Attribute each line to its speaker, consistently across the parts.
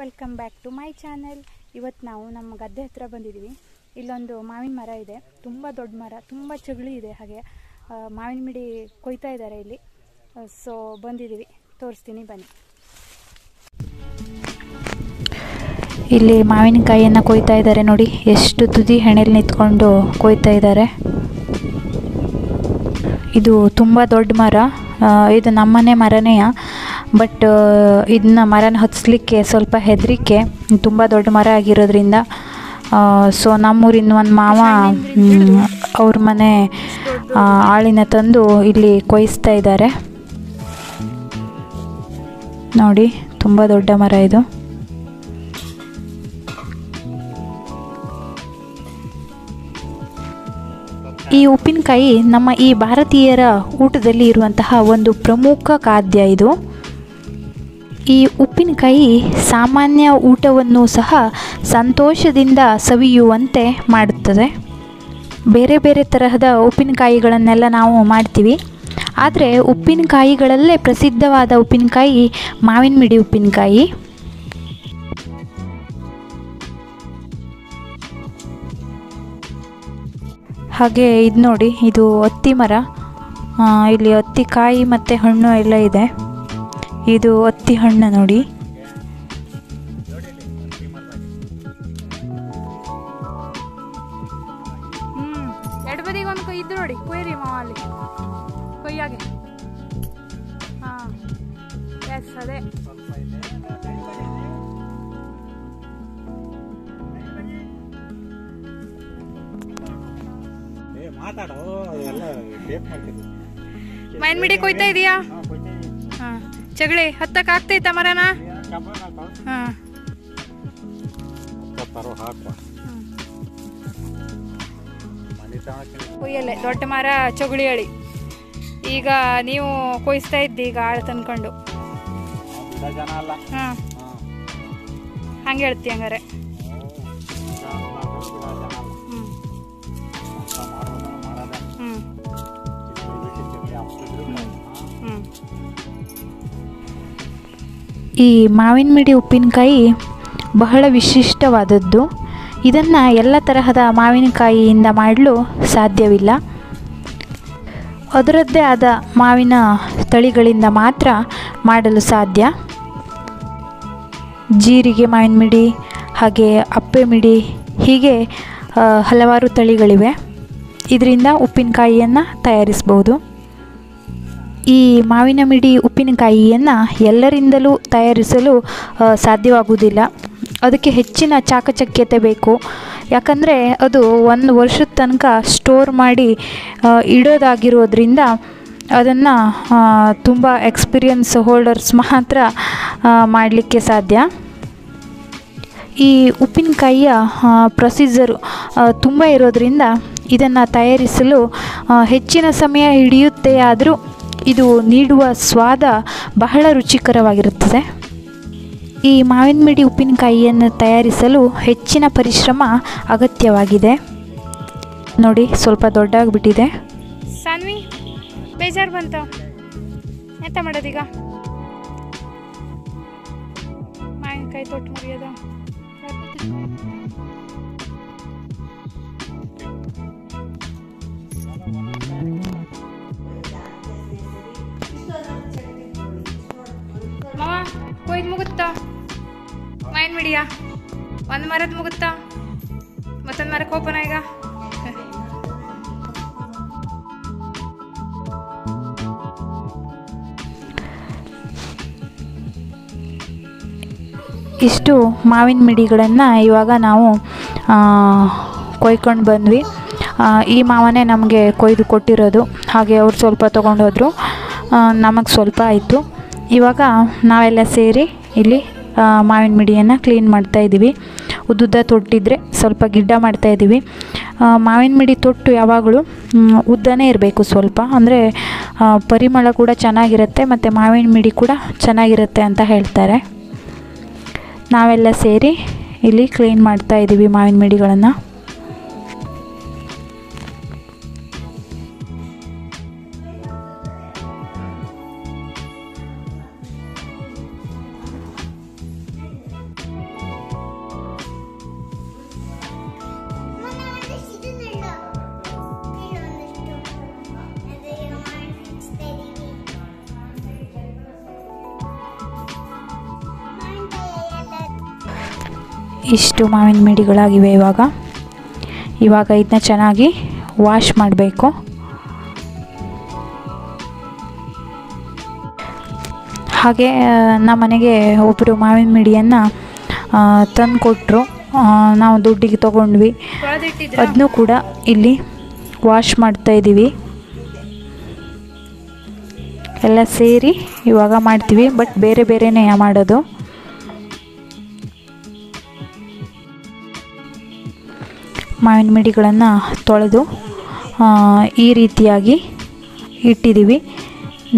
Speaker 1: Welcome back to my channel. ಇವತ್ತು ನಾವು ನಮ್ಮ ಗದ್ದೆ ಹತ್ರ ಬಂದಿದ್ದೀವಿ. ಇಲ್ಲೊಂದು ಮಾವಿನ ಮರ ಇದೆ, ತುಂಬ ದೊಡ್ಡ ಮರ, ತುಂಬ ಚಗುಳಿ ಇದೆ. ಹಾಗೆ ಮಾವಿನ ಮಿಡಿ ಕೊಯ್ತಾ ಇದ್ದಾರೆ ಇಲ್ಲಿ. ಸೊ ಬಂದಿದ್ದೀವಿ, ತೋರಿಸ್ತೀನಿ ಬನ್ನಿ. ಇಲ್ಲಿ ಮಾವಿನಕಾಯಿಯನ್ನು ಕೊಯ್ತಾ ಇದ್ದಾರೆ ನೋಡಿ, ಎಷ್ಟು ತುದಿ ಹೆಣೆಯಲ್ಲಿ ನಿಂತ್ಕೊಂಡು ಕೊಯ್ತಾ ಇದ್ದಾರೆ. ಇದು ತುಂಬ ದೊಡ್ಡ ಮರ, ಇದು ನಮ್ಮನೆ ಮರನೇ. ಬಟ್ ಇದನ್ನ ಮರನ ಹತ್ತಿಸ್ಲಿಕ್ಕೆ ಸ್ವಲ್ಪ ಹೆದರಿಕೆ, ತುಂಬ ದೊಡ್ಡ ಮರ ಆಗಿರೋದ್ರಿಂದ. ಸೊ ನಮ್ಮೂರಿನ ಒಂದು ಮಾವ ಅವ್ರ ಮನೆ ಆಳಿನ ತಂದು ಇಲ್ಲಿ ಕೊಯ್ಸ್ತಾ ಇದ್ದಾರೆ ನೋಡಿ. ತುಂಬ ದೊಡ್ಡ ಮರ ಇದು. ಈ ಉಪ್ಪಿನಕಾಯಿ ನಮ್ಮ ಈ ಭಾರತೀಯರ ಊಟದಲ್ಲಿ ಇರುವಂತಹ ಒಂದು ಪ್ರಮುಖ ಖಾದ್ಯ ಇದು. ಈ ಉಪ್ಪಿನಕಾಯಿ ಸಾಮಾನ್ಯ ಊಟವನ್ನು ಸಹ ಸಂತೋಷದಿಂದ ಸವಿಯುವಂತೆ ಮಾಡುತ್ತದೆ. ಬೇರೆ ಬೇರೆ ತರಹದ ಉಪ್ಪಿನಕಾಯಿಗಳನ್ನೆಲ್ಲ ನಾವು ಮಾಡ್ತೀವಿ, ಆದರೆ ಉಪ್ಪಿನಕಾಯಿಗಳಲ್ಲೇ ಪ್ರಸಿದ್ಧವಾದ ಉಪ್ಪಿನಕಾಯಿ ಮಾವಿನ ಮಿಡಿ ಉಪ್ಪಿನಕಾಯಿ. ಹಾಗೆ ಇದು ನೋಡಿ, ಇದು ಹತ್ತಿ ಮರ. ಇಲ್ಲಿ ಹತ್ತಿ ಕಾಯಿ ಮತ್ತು ಹಣ್ಣು ಎಲ್ಲ ಇದೆ. ಇದು ಹತ್ತಿ ಹಣ್ಣು ನೋಡಿ. ಎರಡು ಬದಿಗೆ ಒಂದು ಕೊಯ್ದು ನೋಡಿ, ಕೊಯ್ರಿ ಮಾವಲ್ಲಿ ಕೊಯ್ಯಾಗೆ. ಹಾಂ, ಎಸ್ ಅದೇ. ಮಾವಿನ ಮಿಡಿ ಕೊಯ್ತಾ ಇದೀಯಾ? ಹಾಂ, ಚಗಳಿ ಹತ್ತಕ್ಕೆ ಆಗ್ತೈತ ಮರನ? ಹಾಂ, ಕೊಯ್ಯಲ್ಲೇ ದೊಡ್ಡ ಮರ ಚಗುಳಿ ಅಳಿ. ಈಗ ನೀವು ಕೊಯ್ಸ್ತಾ ಇದ್ದಿ ಈಗ ಆಳು ತಂದ್ಕೊಂಡು. ಹಾಂ, ಹಂಗೆ ಹೇಳ್ತಿ ಹಂಗಾರೆ. ಈ ಮಾವಿನ ಮಿಡಿ ಉಪ್ಪಿನಕಾಯಿ ಬಹಳ ವಿಶಿಷ್ಟವಾದದ್ದು. ಇದನ್ನು ಎಲ್ಲ ತರಹದ ಮಾವಿನಕಾಯಿಯಿಂದ ಮಾಡಲು ಸಾಧ್ಯವಿಲ್ಲ. ಅದರದ್ದೇ ಆದ ಮಾವಿನ ತಳಿಗಳಿಂದ ಮಾತ್ರ ಮಾಡಲು ಸಾಧ್ಯ. ಜೀರಿಗೆ ಮಾವಿನ ಮಿಡಿ, ಹಾಗೆ ಅಪ್ಪೆ ಮಿಡಿ, ಹೀಗೆ ಹಲವಾರು ತಳಿಗಳಿವೆ. ಇದರಿಂದ ಉಪ್ಪಿನಕಾಯಿಯನ್ನು ತಯಾರಿಸಬಹುದು. ಈ ಮಾವಿನ ಮಿಡಿ ಉಪ್ಪಿನಕಾಯಿಯನ್ನು ಎಲ್ಲರಿಂದಲೂ ತಯಾರಿಸಲು ಸಾಧ್ಯವಾಗುವುದಿಲ್ಲ. ಅದಕ್ಕೆ ಹೆಚ್ಚಿನ ಚಾಕಚಕ್ಯತೆ ಬೇಕು. ಯಾಕಂದರೆ ಅದು ಒಂದು ವರ್ಷದ ತನಕ ಸ್ಟೋರ್ ಮಾಡಿ ಇಡೋದಾಗಿರೋದ್ರಿಂದ ಅದನ್ನು ತುಂಬ ಎಕ್ಸ್ಪೀರಿಯನ್ಸ್ ಹೋಲ್ಡರ್ಸ್ ಮಾತ್ರ ಮಾಡಲಿಕ್ಕೆ ಸಾಧ್ಯ. ಈ ಉಪ್ಪಿನಕಾಯಿಯ ಪ್ರೊಸೀಜರು ತುಂಬ ಇರೋದರಿಂದ ಇದನ್ನು ತಯಾರಿಸಲು ಹೆಚ್ಚಿನ ಸಮಯ ಹಿಡಿಯುತ್ತೆ. ಆದರೂ ಇದು ನೀಡುವ ಸ್ವಾದ ಬಹಳ ರುಚಿಕರವಾಗಿರುತ್ತದೆ. ಈ ಮಾವಿನ ಮಿಡಿ ಉಪ್ಪಿನಕಾಯಿಯನ್ನು ತಯಾರಿಸಲು ಹೆಚ್ಚಿನ ಪರಿಶ್ರಮ ಅಗತ್ಯವಾಗಿದೆ. ನೋಡಿ, ಸ್ವಲ್ಪ ದೊಡ್ಡಾಗಿಬಿಟ್ಟಿದೆ. ಸಾನ್ವಿ, ಬೇಜಾರು ಬಂತ? ಎಂತ ಮಾಡೋದೀಗ? ಮಾವಿನಕಾಯಿ ತೊಟ್ಟು ಮುರಿಯೋದು. ಮಾವ ಕೊಯ್ದು ಮುಗುತ್ತಾ ಮಾವಿನ ಮಿಡಿಯ? ಒಂದು ಮರದ ಮುಗುತ್ತಾ? ಮತ್ತೊಂದು ಮರಕ್ಕೆ ಓಪನ್ ಈಗ. ಇಷ್ಟು ಮಾವಿನ ಮಿಡಿಗಳನ್ನು ಇವಾಗ ನಾವು ಕೊಯ್ಕೊಂಡು ಬಂದ್ವಿ. ಈ ಮಾವನೇ ನಮಗೆ ಕೊಯ್ದು ಕೊಟ್ಟಿರೋದು. ಹಾಗೆ ಅವ್ರು ಸ್ವಲ್ಪ ತೊಗೊಂಡೋದ್ರು, ನಮಗೆ ಸ್ವಲ್ಪ ಆಯಿತು. ಇವಾಗ ನಾವೆಲ್ಲ ಸೇರಿ ಇಲ್ಲಿ ಮಾವಿನ ಮಿಡಿಯನ್ನು ಕ್ಲೀನ್ ಮಾಡ್ತಾಯಿದ್ದೀವಿ. ಉದ್ದುದ್ದ ತೊಟ್ಟಿದ್ರೆ ಸ್ವಲ್ಪ ಗಿಡ್ಡ ಮಾಡ್ತಾಯಿದ್ದೀವಿ. ಮಾವಿನ ಮಿಡಿ ತೊಟ್ಟು ಯಾವಾಗಲೂ ಉದ್ದನೇ ಇರಬೇಕು ಸ್ವಲ್ಪ, ಅಂದರೆ ಪರಿಮಳ ಕೂಡ ಚೆನ್ನಾಗಿರುತ್ತೆ ಮತ್ತು ಮಾವಿನ ಮಿಡಿ ಕೂಡ ಚೆನ್ನಾಗಿರುತ್ತೆ ಅಂತ ಹೇಳ್ತಾರೆ. ನಾವೆಲ್ಲ ಸೇರಿ ಇಲ್ಲಿ ಕ್ಲೀನ್ ಮಾಡ್ತಾಯಿದ್ದೀವಿ ಮಾವಿನ ಮಿಡಿಗಳನ್ನು. ಇಷ್ಟು ಮಾವಿನ ಮಿಡಿಗಳಾಗಿವೆ. ಇವಾಗ ಇದನ್ನ ಚೆನ್ನಾಗಿ ವಾಶ್ ಮಾಡಬೇಕು. ಹಾಗೆ ನಮ್ಮ ಮನೆಗೆ ಒಬ್ಬರು ಮಾವಿನ ಮಿಡಿಯನ್ನು ತಂದು ಕೊಟ್ಟರು. ನಾವು ದುಡ್ಡಿಗೆ ತೊಗೊಂಡ್ವಿ. ಅದನ್ನು ಕೂಡ ಇಲ್ಲಿ ವಾಶ್ ಮಾಡ್ತಾಯಿದ್ದೀವಿ. ಎಲ್ಲ ಸೇರಿ ಇವಾಗ ಮಾಡ್ತೀವಿ, ಬಟ್ ಬೇರೆ ಬೇರೆನೇ ಮಾಡೋದು. ಮಾವಿನ ಮಿಡಿಗಳನ್ನು ತೊಳೆದು ಈ ರೀತಿಯಾಗಿ ಇಟ್ಟಿದ್ದೀವಿ.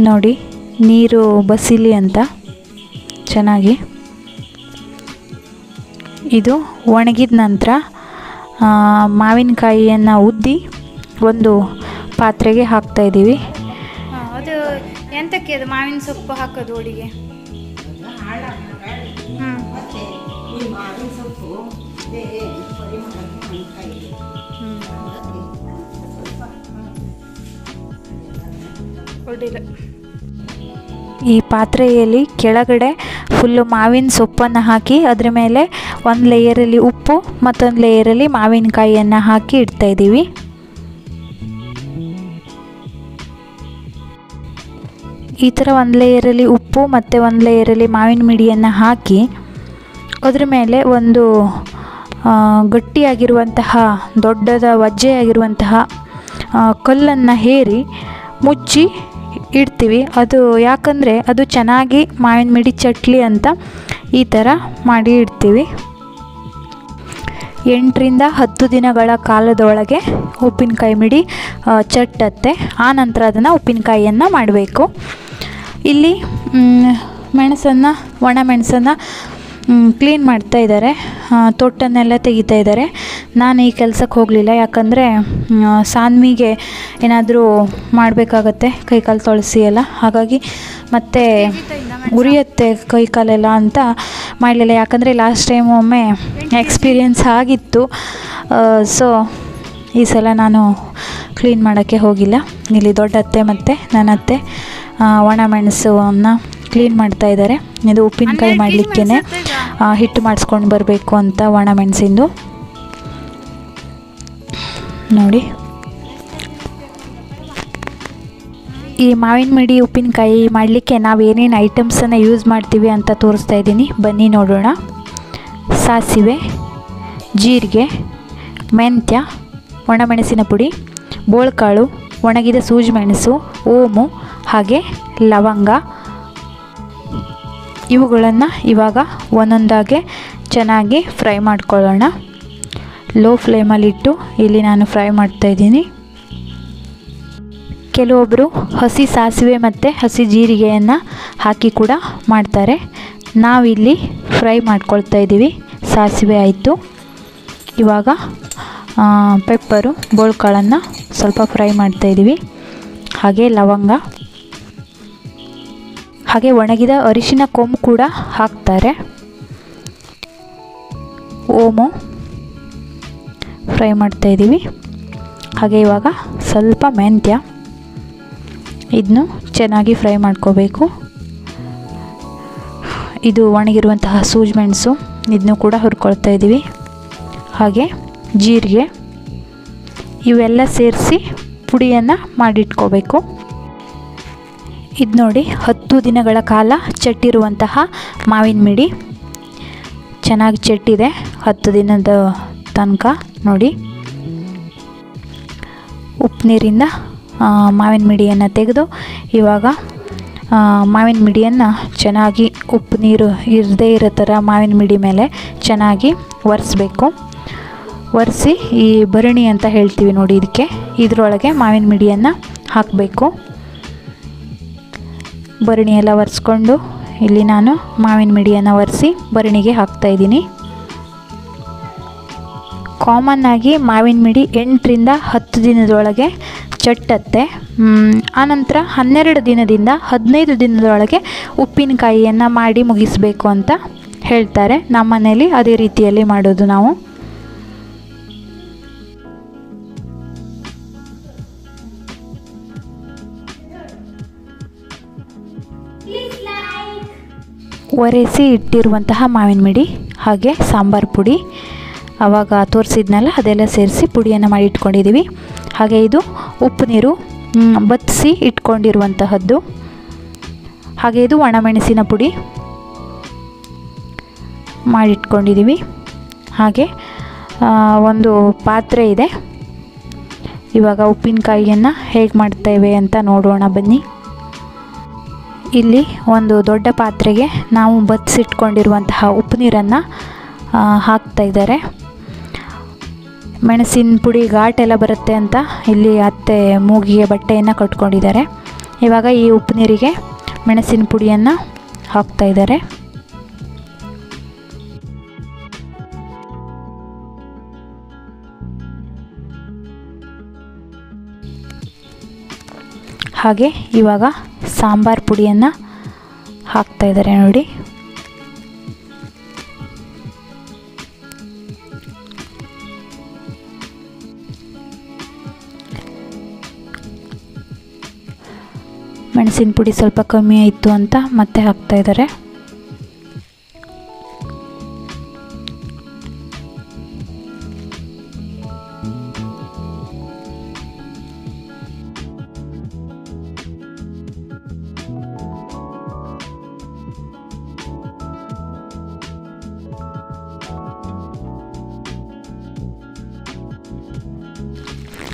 Speaker 1: ನೋಡಿ, ನೀರು ಬಸಿಲಿ ಅಂತ ಚೆನ್ನಾಗಿ. ಇದು ಒಣಗಿದ ನಂತರ ಮಾವಿನಕಾಯಿಯನ್ನು ಉದ್ದಿ ಒಂದು ಪಾತ್ರೆಗೆ ಹಾಕ್ತಾಯಿದ್ದೀವಿ.
Speaker 2: ಅದು ಎಂತಕ್ಕೆ ಅದು ಮಾವಿನ ಸೊಪ್ಪು ಹಾಕೋದು ಹೋಳಿಗೆ?
Speaker 1: ಈ ಪಾತ್ರೆಯಲ್ಲಿ ಕೆಳಗಡೆ ಫುಲ್ಲು ಮಾವಿನ ಸೊಪ್ಪನ್ನು ಹಾಕಿ ಅದರ ಮೇಲೆ ಒಂದು ಲೇಯರಲ್ಲಿ ಉಪ್ಪು ಮತ್ತೊಂದು ಲೇಯರಲ್ಲಿ ಮಾವಿನಕಾಯಿಯನ್ನು ಹಾಕಿ ಇಡ್ತಾಯಿದ್ದೀವಿ. ಈ ಥರ ಒಂದು ಲೇಯರಲ್ಲಿ ಉಪ್ಪು ಮತ್ತು ಒಂದು ಲೇಯರಲ್ಲಿ ಮಾವಿನ ಮಿಡಿಯನ್ನು ಹಾಕಿ ಅದ್ರ ಮೇಲೆ ಒಂದು ಗಟ್ಟಿಯಾಗಿರುವಂತಹ ದೊಡ್ಡದ ವಜ್ಜೆಯಾಗಿರುವಂತಹ ಕಲ್ಲನ್ನು ಹೇರಿ ಮುಚ್ಚಿ ಇಡ್ತೀವಿ. ಅದು ಯಾಕಂದರೆ ಅದು ಚೆನ್ನಾಗಿ ಮಾವಿನ ಮಿಡಿ ಚಟ್ಲಿ ಅಂತ ಈ ಥರ ಮಾಡಿ ಇಡ್ತೀವಿ. 8 ರಿಂದ 10 ದಿನಗಳ ಕಾಲದೊಳಗೆ ಉಪ್ಪಿನಕಾಯಿ ಮಿಡಿ ಚಟ್ಟತ್ತೆ. ಆ ನಂತರ ಅದನ್ನು ಉಪ್ಪಿನಕಾಯಿಯನ್ನು ಮಾಡಬೇಕು. ಇಲ್ಲಿ ಮೆಣಸನ್ನು, ಒಣ ಮೆಣಸನ್ನು ಕ್ಲೀನ್ ಮಾಡ್ತಾ ಇದ್ದಾರೆ, ತೊಟ್ಟನ್ನೆಲ್ಲ ತೆಗಿತಾ ಇದ್ದಾರೆ. ನಾನು ಈ ಕೆಲಸಕ್ಕೆ ಹೋಗಲಿಲ್ಲ, ಯಾಕಂದರೆ ಸಾನ್ವಿಗೆ ಏನಾದರೂ ಮಾಡಬೇಕಾಗತ್ತೆ, ಕೈಕಾಲು ತೊಳಸಿ ಎಲ್ಲ. ಹಾಗಾಗಿ ಮತ್ತೆ ಉರಿಯುತ್ತೆ ಕೈಕಾಲೆಲ್ಲ ಅಂತ ಮಾಡಲಿಲ್ಲ. ಯಾಕಂದರೆ ಲಾಸ್ಟ್ ಟೈಮ್ ಒಮ್ಮೆ ಎಕ್ಸ್ಪೀರಿಯನ್ಸ್ ಆಗಿತ್ತು. ಸೊ ಈ ಸಲ ನಾನು ಕ್ಲೀನ್ ಮಾಡೋಕ್ಕೆ ಹೋಗಿಲ್ಲ. ಇಲ್ಲಿ ದೊಡ್ಡ ಅತ್ತೆ ಮತ್ತು ನನ್ನ ಅತ್ತೆ ಒಣ ಮೆಣಸನ್ನು ಕ್ಲೀನ್ ಮಾಡ್ತಾ ಇದ್ದಾರೆ. ಇದು ಉಪ್ಪಿನಕಾಯಿ ಮಾಡಲಿಕ್ಕೇ ಹಿಟ್ಟು ಮಾಡಿಸ್ಕೊಂಡು ಬರಬೇಕು ಅಂತ ಒಣ ಮೆಣಸಿಂದು. ನೋಡಿ, ಈ ಮಾವಿನ ಮಿಡಿ ಉಪ್ಪಿನಕಾಯಿ ಮಾಡಲಿಕ್ಕೆ ನಾವು ಏನೇನು ಐಟಮ್ಸನ್ನು ಯೂಸ್ ಮಾಡ್ತೀವಿ ಅಂತ ತೋರಿಸ್ತಾ ಇದ್ದೀನಿ, ಬನ್ನಿ ನೋಡೋಣ. ಸಾಸಿವೆ, ಜೀರಿಗೆ, ಮೆಂತ್ಯ, ಒಣಮೆಣಸಿನ ಪುಡಿ, ಬೋಳ್ಕಾಳು, ಒಣಗಿದ ಸೂಜಿ ಮೆಣಸು, ಓಮು ಹಾಗೆ ಲವಂಗ. ಇವುಗಳನ್ನು ಇವಾಗ ಒಂದೊಂದಾಗೆ ಚೆನ್ನಾಗಿ ಫ್ರೈ ಮಾಡ್ಕೊಳ್ಳೋಣ. ಲೋ ಫ್ಲೇಮಲ್ಲಿಟ್ಟು ಇಲ್ಲಿ ನಾನು ಫ್ರೈ ಮಾಡ್ತಾಯಿದ್ದೀನಿ. ಕೆಲವೊಬ್ಬರು ಹಸಿ ಸಾಸಿವೆ ಮತ್ತು ಹಸಿ ಜೀರಿಗೆಯನ್ನು ಹಾಕಿ ಕೂಡ ಮಾಡ್ತಾರೆ. ನಾವಿಲ್ಲಿ ಫ್ರೈ ಮಾಡ್ಕೊಳ್ತಾ ಇದ್ದೀವಿ. ಸಾಸಿವೆ ಆಯಿತು. ಇವಾಗ ಪೆಪ್ಪರು, ಬೋಳ್ಕಾಳನ್ನು ಸ್ವಲ್ಪ ಫ್ರೈ ಮಾಡ್ತಾಯಿದ್ದೀವಿ. ಹಾಗೆ ಲವಂಗ, ಹಾಗೆ ಒಣಗಿದ ಅರಿಶಿನ ಕೊಂಬು ಕೂಡ ಹಾಕ್ತಾರೆ. ಓಮು ಫ್ರೈ ಮಾಡ್ತಾಯಿದ್ದೀವಿ. ಹಾಗೆ ಇವಾಗ ಸ್ವಲ್ಪ ಮೆಂತ್ಯ, ಇದನ್ನು ಚೆನ್ನಾಗಿ ಫ್ರೈ ಮಾಡ್ಕೋಬೇಕು. ಇದು ಒಣಗಿರುವಂತಹ ಸೂಜಿ ಮೆಣಸು, ಇದನ್ನು ಕೂಡ ಹುರ್ಕೊಳ್ತಾ ಇದ್ದೀವಿ. ಹಾಗೆ ಜೀರಿಗೆ, ಇವೆಲ್ಲ ಸೇರಿಸಿ ಪುಡಿಯನ್ನು ಮಾಡಿಟ್ಕೋಬೇಕು. ಇದು ನೋಡಿ, 10 ದಿನಗಳ ಕಾಲ ಚಟ್ಟಿರುವಂತಹ ಮಾವಿನ ಮಿಡಿ ಚೆನ್ನಾಗಿ ಚಟ್ಟಿದೆ 10 ದಿನದ ತನಕ. ನೋಡಿ, ಉಪ್ಪು ನೀರಿಂದ ಮಾವಿನ ಮಿಡಿಯನ್ನು ತೆಗೆದು ಇವಾಗ ಮಾವಿನ ಮಿಡಿಯನ್ನು ಚೆನ್ನಾಗಿ ಉಪ್ಪು ನೀರು ಇರದೇ ಇರೋ ಥರ ಮಾವಿನ ಮಿಡಿ ಮೇಲೆ ಚೆನ್ನಾಗಿ ಒರೆಸ್ಬೇಕು. ಒರೆಸಿ ಈ ಭರಣಿ ಅಂತ ಹೇಳ್ತೀವಿ ನೋಡಿ, ಇದರೊಳಗೆ ಮಾವಿನ ಮಿಡಿಯನ್ನು ಹಾಕಬೇಕು. ಭರಣಿ ಎಲ್ಲ ಒರೆಸ್ಕೊಂಡು ಇಲ್ಲಿ ನಾನು ಮಾವಿನ ಮಿಡಿಯನ್ನು ಒರೆಸಿ ಭರಣಿಗೆ ಹಾಕ್ತಾಯಿದ್ದೀನಿ. ಕಾಮನ್ನಾಗಿ ಮಾವಿನ ಮಿಡಿ 8 ರಿಂದ 10 ದಿನದೊಳಗೆ ಚಟ್ಟತ್ತೆ. ಆನಂತರ 12 ದಿನದಿಂದ 15 ದಿನದೊಳಗೆ ಉಪ್ಪಿನಕಾಯಿಯನ್ನು ಮಾಡಿ ಮುಗಿಸಬೇಕು ಅಂತ ಹೇಳ್ತಾರೆ. ನಮ್ಮ ಮನೇಲಿ ಅದೇ ರೀತಿಯಲ್ಲಿ ಮಾಡೋದು ನಾವು. ಒರೆಸಿ ಇಟ್ಟಿರುವಂತಹ ಮಾವಿನ ಮಿಡಿ ಹಾಗೆ ಸಾಂಬಾರು ಪುಡಿ ಆವಾಗ ತೋರಿಸಿದ್ನಲ್ಲ ಅದೆಲ್ಲ ಸೇರಿಸಿ ಪುಡಿಯನ್ನು ಮಾಡಿ ಇಟ್ಕೊಂಡಿದ್ದೀವಿ. ಹಾಗೆ ಇದು ಉಪ್ಪು ನೀರು ಬತ್ತಿಸಿ ಇಟ್ಕೊಂಡಿರುವಂತಹದ್ದು. ಹಾಗೆ ಇದು ಒಣಮೆಣಸಿನ ಪುಡಿ ಮಾಡಿಟ್ಕೊಂಡಿದ್ದೀವಿ. ಹಾಗೆ ಒಂದು ಪಾತ್ರೆ ಇದೆ. ಇವಾಗ ಉಪ್ಪಿನಕಾಯಿಯನ್ನು ಹೇಗೆ ಮಾಡ್ತೇವೆ ಅಂತ ನೋಡೋಣ ಬನ್ನಿ. ಇಲ್ಲಿ ಒಂದು ದೊಡ್ಡ ಪಾತ್ರೆಗೆ ನಾವು ಬತ್ತಿಸಿಟ್ಕೊಂಡಿರುವಂತಹ ಉಪ್ಪು ನೀರನ್ನು ಹಾಕ್ತಾ ಇದ್ದಾರೆ. ಮೆಣಸಿನ ಪುಡಿ ಘಾಟೆಲ್ಲ ಬರುತ್ತೆ ಅಂತ ಇಲ್ಲಿ ಅತ್ತೆ ಮೂಗಿಗೆ ಬಟ್ಟೆಯನ್ನು ಕಟ್ಕೊಂಡಿದ್ದಾರೆ. ಇವಾಗ ಈ ಉಪ್ಪು ನೀರಿಗೆ ಮೆಣಸಿನ ಪುಡಿಯನ್ನು ಹಾಕ್ತಾ ಇದ್ದಾರೆ. ಹಾಗೆ ಇವಾಗ ಸಾಂಬಾರು ಪುಡಿಯನ್ನು ಹಾಕ್ತಾ ಇದ್ದಾರೆ ನೋಡಿ. ಮೆಣಸಿನ ಪುಡಿ ಸ್ವಲ್ಪ ಕಮ್ಮಿ ಆಯಿತು ಅಂತ ಮತ್ತೆ ಹಾಕ್ತಾ ಇದ್ದಾರೆ.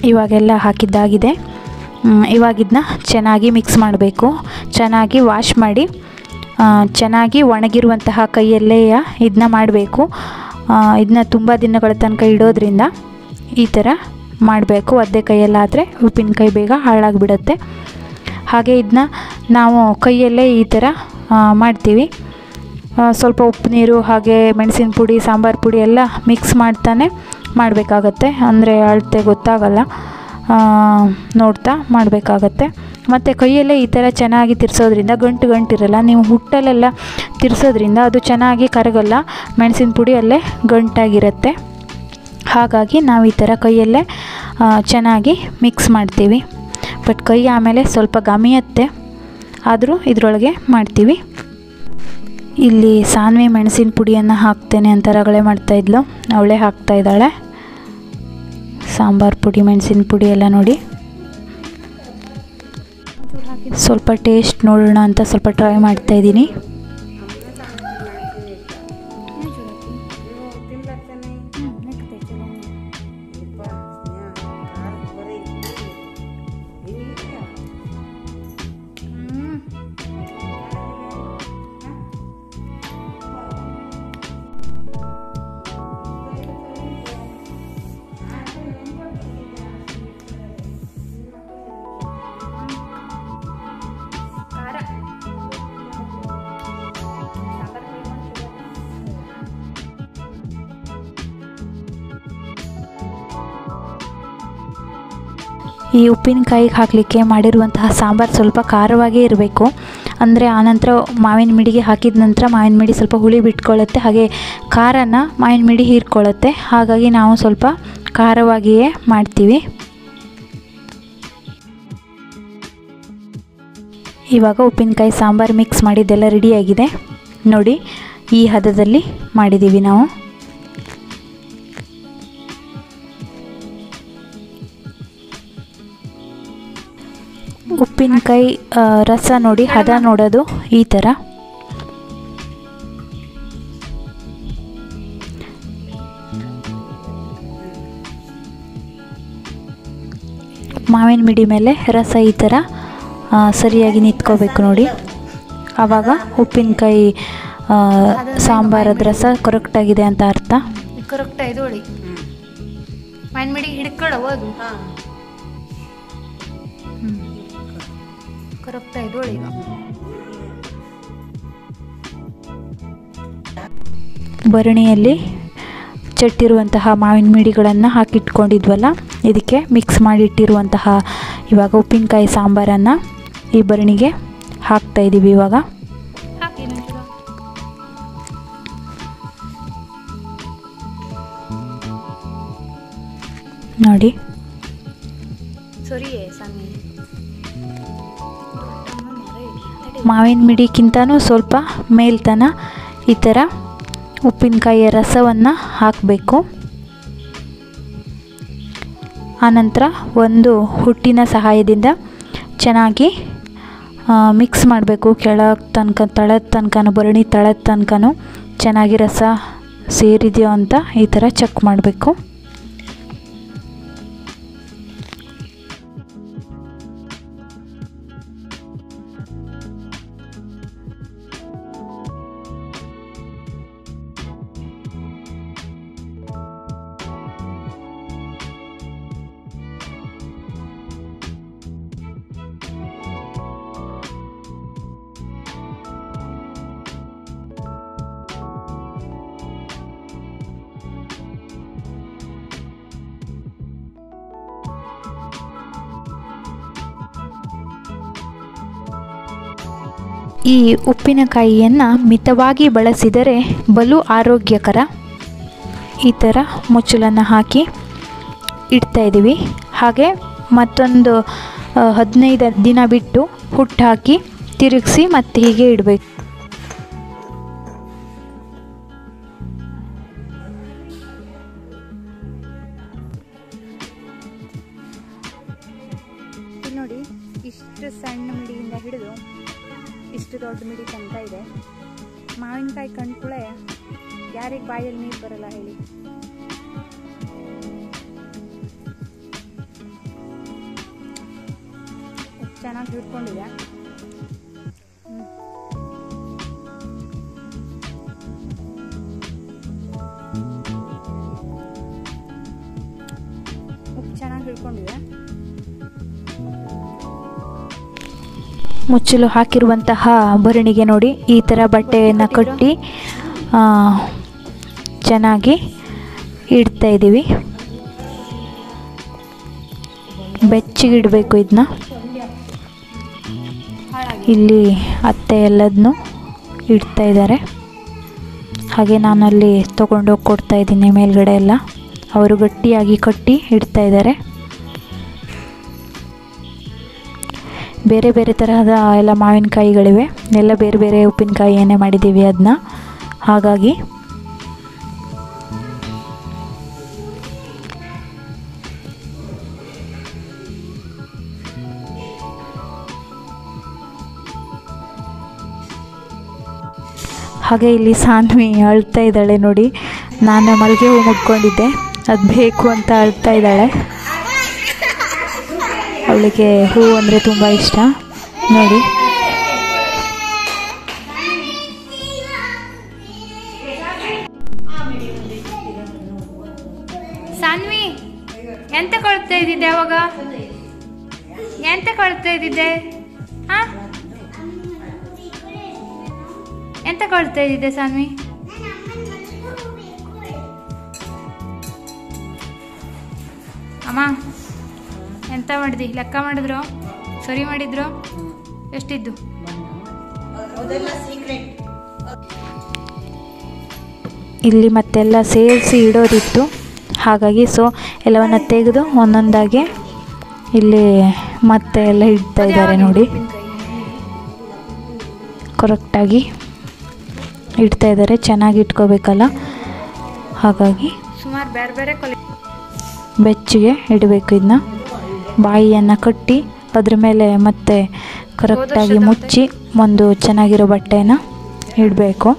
Speaker 1: ಇವಾಗೆಲ್ಲ ಹಾಕಿದ್ದಾಗಿದೆ. ಇವಾಗಿದನ್ನ ಚೆನ್ನಾಗಿ ಮಿಕ್ಸ್ ಮಾಡಬೇಕು. ಚೆನ್ನಾಗಿ ವಾಶ್ ಮಾಡಿ ಚೆನ್ನಾಗಿ ಒಣಗಿರುವಂತಹ ಕೈಯಲ್ಲೇ ಇದನ್ನ ಮಾಡಬೇಕು. ಇದನ್ನ ತುಂಬ ದಿನಗಳ ತನಕ ಇಡೋದ್ರಿಂದ ಈ ಥರ ಮಾಡಬೇಕು. ಒದ್ದೆ ಕೈಯಲ್ಲಾದರೆ ಉಪ್ಪಿನಕಾಯಿ ಬೇಗ ಹಾಳಾಗಿಬಿಡುತ್ತೆ. ಹಾಗೆ ಇದನ್ನ ನಾವು ಕೈಯಲ್ಲೇ ಈ ಥರ ಮಾಡ್ತೀವಿ. ಸ್ವಲ್ಪ ಉಪ್ಪು ನೀರು ಹಾಗೆ ಮೆಣಸಿನ ಪುಡಿ ಸಾಂಬಾರು ಪುಡಿ ಎಲ್ಲ ಮಿಕ್ಸ್ ಮಾಡ್ತಾನೆ ಮಾಡಬೇಕಾಗತ್ತೆ. ಅಂದರೆ ಅಳತೆ ಗೊತ್ತಾಗಲ್ಲ, ನೋಡ್ತಾ ಮಾಡಬೇಕಾಗತ್ತೆ. ಮತ್ತು ಕೈಯಲ್ಲೇ ಈ ಥರ ಚೆನ್ನಾಗಿ ತಿರ್ಸೋದ್ರಿಂದ ಗಂಟಿರಲ್ಲ. ನೀವು ಹುಟ್ಟಲೆಲ್ಲ ತಿರ್ಸೋದ್ರಿಂದ ಅದು ಚೆನ್ನಾಗಿ ಕರಗಲ್ಲ, ಮೆಣಸಿನ ಪುಡಿ ಅಲ್ಲೇ ಗಂಟಾಗಿರುತ್ತೆ. ಹಾಗಾಗಿ ನಾವು ಈ ಥರ ಕೈಯಲ್ಲೇ ಚೆನ್ನಾಗಿ ಮಿಕ್ಸ್ ಮಾಡ್ತೀವಿ. ಬಟ್ ಕೈ ಆಮೇಲೆ ಸ್ವಲ್ಪ ಗಮಿಯತ್ತೆ, ಆದರೂ ಇದರೊಳಗೆ ಮಾಡ್ತೀವಿ. ಇಲ್ಲಿ ಸಾನ್ವಿ ಮೆಣಸಿನ ಪುಡಿಯನ್ನು ಹಾಕ್ತೇನೆ ಅಂತ ರಗಳೆ ಮಾಡ್ತಾಯಿದ್ಲು, ಅವಳೇ ಹಾಕ್ತಾ ಇದ್ದಾಳೆ. ಸಾಂಬಾರು ಪುಡಿ ಮೆಣಸಿನ ಪುಡಿ ಎಲ್ಲ ನೋಡಿ ಸ್ವಲ್ಪ ಟೇಸ್ಟ್ ನೋಡೋಣ ಅಂತ ಸ್ವಲ್ಪ ಟ್ರೈ ಮಾಡ್ತಾಯಿದ್ದೀನಿ. ಈ ಉಪ್ಪಿನಕಾಯಿಗೆ ಹಾಕಲಿಕ್ಕೆ ಮಾಡಿರುವಂತಹ ಸಾಂಬಾರು ಸ್ವಲ್ಪ ಖಾರವಾಗೇ ಇರಬೇಕು. ಅಂದರೆ ಆನಂತರ ಮಾವಿನ ಮಿಡಿಗೆ ಹಾಕಿದ ನಂತರ ಮಾವಿನ ಮಿಡಿ ಸ್ವಲ್ಪ ಹುಳಿ ಬಿಟ್ಕೊಳ್ಳುತ್ತೆ, ಹಾಗೆ ಖಾರನ ಮಾವಿನ ಮಿಡಿ ಹೀರ್ಕೊಳ್ಳುತ್ತೆ. ಹಾಗಾಗಿ ನಾವು ಸ್ವಲ್ಪ ಖಾರವಾಗಿಯೇ ಮಾಡ್ತೀವಿ. ಇವಾಗ ಉಪ್ಪಿನಕಾಯಿ ಸಾಂಬಾರು ಮಿಕ್ಸ್ ಮಾಡಿದ್ದೆಲ್ಲ ರೆಡಿಯಾಗಿದೆ ನೋಡಿ. ಈ ಹದದಲ್ಲಿ ಮಾಡಿದ್ದೀವಿ ನಾವು. ಉಪ್ಪಿನಕಾಯಿ ರಸ ನೋಡಿ, ಹದ ನೋಡೋದು ಈ ಥರ. ಮಾವಿನ ಮಿಡಿ ಮೇಲೆ ರಸ ಈ ಥರ ಸರಿಯಾಗಿ ನಿಂತ್ಕೋಬೇಕು ನೋಡಿ. ಆವಾಗ ಉಪ್ಪಿನಕಾಯಿ ಸಾಂಬಾರದ ರಸ ಕರೆಕ್ಟಾಗಿದೆ ಅಂತ ಅರ್ಥ.
Speaker 2: ಕರೆಕ್ಟ್ ಆಯ್ತು ನೋಡಿ. ಮಾವಿನ ಮಿಡಿ ಹಿಡ್ಕೊಳ್ಳೋದು ಕರೆಕ್ಟ್ ಆಯ್ತು ನೋಡಿ. ಈಗ
Speaker 1: ಭರಣಿಯಲ್ಲಿ ಚಟ್ಟಿರುವಂತಹ ಮಾವಿನ ಮಿಡಿಗಳನ್ನು ಹಾಕಿಟ್ಕೊಂಡಿದ್ವಲ್ಲ, ಇದಕ್ಕೆ ಮಿಕ್ಸ್ ಮಾಡಿಟ್ಟಿರುವಂತಹ ಇವಾಗ ಉಪ್ಪಿನಕಾಯಿ ಸಾಂಬಾರನ್ನು ಈ ಭರಣಿಗೆ ಹಾಕ್ತಾಯಿದ್ದೀವಿ. ಇವಾಗ ನೋಡಿ
Speaker 2: ಸರಿ ಸಾಮಿ
Speaker 1: ಮಾವಿನ ಮಿಡಿಕ್ಕಿಂತನೂ ಸ್ವಲ್ಪ ಮೇಲ್ತನ ಈ ಥರ ಉಪ್ಪಿನಕಾಯಿಯ ರಸವನ್ನು ಹಾಕಬೇಕು. ಆನಂತರ ಒಂದು ಹುಟ್ಟಿನ ಸಹಾಯದಿಂದ ಚೆನ್ನಾಗಿ ಮಿಕ್ಸ್ ಮಾಡಬೇಕು. ಕೆಳಗೆ ತನಕ ತಳದ ತನಕನೂ ಭರಣಿ ತಳದ ತನಕನೂ ಚೆನ್ನಾಗಿ ರಸ ಸೇರಿದೆಯೋ ಅಂತ ಈ ಥರ ಚೆಕ್ ಮಾಡಬೇಕು. ಈ ಉಪ್ಪಿನಕಾಯಿಯನ್ನು ಮಿತವಾಗಿ ಬಳಸಿದರೆ ಬಲು ಆರೋಗ್ಯಕರ. ಈ ಥರ ಮುಚ್ಚಳನ್ನು ಹಾಕಿ ಇಡ್ತಾಯಿದ್ದೀವಿ. ಹಾಗೆ ಮತ್ತೊಂದು 15 ದಿನ ಬಿಟ್ಟು ಹುಟ್ಟು ಹಾಕಿ ತಿರುಗಿಸಿ ಮತ್ತೆ ಹೀಗೆ ಇಡಬೇಕು. ನೋಡಿ, ಇಷ್ಟು ಸಣ್ಣ ಮಿಡಿಯಿಂದ ಹಿಡಿದು ಇಷ್ಟು ದೊಡ್ಡ ಮಿಡಿ ತನಕ ಇದೆ. ಮಾವಿನಕಾಯಿ ಕಂಡ್ಕೂಳೆ ಯಾರಿಗೆ ಬಾಯಲ್ಲಿ ನೀರು ಬರಲ್ಲ ಹೇಳಿ. ಚೆನ್ನಾಗಿ ಹಿಡ್ಕೊಂಡಿದೆ. ಉಪ್ಪು ಚೆನ್ನಾಗಿ ಹಿಡ್ಕೊಂಡಿದೆ. ಮುಚ್ಚಲು ಹಾಕಿರುವಂತಹ ಭರಣಿಗೆ ನೋಡಿ ಈ ಥರ ಬಟ್ಟೆಯನ್ನು ಕಟ್ಟಿ ಚೆನ್ನಾಗಿ ಇಡ್ತಾ ಇದ್ದೀವಿ. ಬೆಚ್ಚಗಿಡಬೇಕು ಇದನ್ನ. ಇಲ್ಲಿ ಅತ್ತೆ ಎಲ್ಲದನ್ನು ಇಡ್ತಾ ಇದ್ದಾರೆ. ಹಾಗೆ ನಾನಲ್ಲಿ ತೊಗೊಂಡೋಗಿ ಕೊಡ್ತಾ ಇದ್ದೀನಿ ಮೇಲ್ಗಡೆ ಎಲ್ಲ. ಅವರು ಗಟ್ಟಿಯಾಗಿ ಕಟ್ಟಿ ಇಡ್ತಾ ಇದ್ದಾರೆ. ಬೇರೆ ಬೇರೆ ತರಹದ ಎಲ್ಲ ಮಾವಿನಕಾಯಿಗಳಿವೆ. ಎಲ್ಲ ಬೇರೆ ಬೇರೆ ಉಪ್ಪಿನಕಾಯಿ ಏನೇ ಮಾಡಿದ್ದೀವಿ ಅದನ್ನ. ಹಾಗಾಗಿ ಹಾಗೆ ಇಲ್ಲಿ ಸಾನ್ವಿ ಅಳ್ತಾ ಇದ್ದಾಳೆ ನೋಡಿ. ನಾನು ಮಲ್ಲಿಗೆ ಹೂ ಮುಟ್ಕೊಂಡಿದ್ದೆ, ಅದು ಬೇಕು ಅಂತ ಅಳ್ತಾ ಇದ್ದಾಳೆ. ಅವಳಿಗೆ ಹೂ ಅಂದರೆ ತುಂಬ ಇಷ್ಟ ನೋಡಿ.
Speaker 2: ಸಾನ್ವಿ, ಎಂತ ಕೊಳ್ತಾ ಇದ್ದಿದ್ದೆ ಅವಾಗ? ಎಂತ ಕೊಳ್ತಾ ಇದ್ದಿದ್ದೆ? ಎಂತ ಕೊಳ್ತಾ ಇದ್ದಿದ್ದೆ ಸಾನ್ವಿ? ಅಮ್ಮ ಎಂತ ಮಾಡಿದಿ? ಲೆಕ್ಕ ಮಾಡಿದ್ರು? ಸರಿ ಮಾಡಿದ್ರು? ಎಷ್ಟಿದ್ದು?
Speaker 1: ಇಲ್ಲಿ ಮತ್ತೆಲ್ಲ ಸೇರಿಸಿ ಇಡೋದಿತ್ತು. ಹಾಗಾಗಿ ಎಲ್ಲವನ್ನು ತೆಗೆದು ಒಂದೊಂದಾಗಿ ಇಲ್ಲಿ ಮತ್ತೆ ಎಲ್ಲ ಇಡ್ತಾ ಇದ್ದಾರೆ ನೋಡಿ. ಕರೆಕ್ಟಾಗಿ ಇಡ್ತಾ ಇದ್ದಾರೆ. ಚೆನ್ನಾಗಿ ಇಟ್ಕೋಬೇಕಲ್ಲ, ಹಾಗಾಗಿ
Speaker 2: ಸುಮಾರು ಬೇರೆ ಬೇರೆ
Speaker 1: ಬೆಚ್ಚಗೆ ಇಡಬೇಕು. ಇದನ್ನ ಬಾಯಿಯನ್ನು ಕಟ್ಟಿ ಅದ್ರ ಮೇಲೆ ಮತ್ತೆ ಕರೆಕ್ಟಾಗಿ ಮುಚ್ಚಿ ಒಂದು ಚೆನ್ನಾಗಿರೋ ಬಟ್ಟೆನ ಇಡಬೇಕು.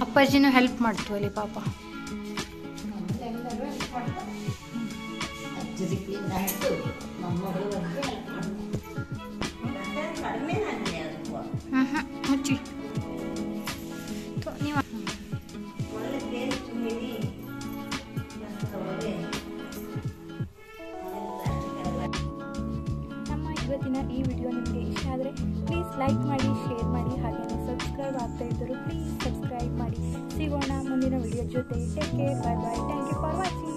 Speaker 2: ಅಪ್ಪಾಜಿನೂ ಹೆಲ್ಪ್ ಮಾಡ್ತು ಅಲ್ಲಿ ಪಾಪ. ಮುಚ್ಚಿ ನೀವು ನಮ್ಮ ಇವತ್ತಿನ ಈ ವಿಡಿಯೋ ನಿಮಗೆ ಇಷ್ಟ ಆದರೆ ಪ್ಲೀಸ್ ಲೈಕ್ ಮಾಡಿ, ಶೇರ್ ಮಾಡಿ, ಹಾಗೆಯೇ ಸಬ್ಸ್ಕ್ರೈಬ್ ಆಗ್ತಾ ಇದ್ದರು ಪ್ಲೀಸ್ ಸಬ್ಸ್ಕ್ರೈಬ್ ಮಾಡಿ. ಸಿಗೋಣ ಮುಂದಿನ ವಿಡಿಯೋ ಜೊತೆ. Take care, bye bye. Thank you for watching.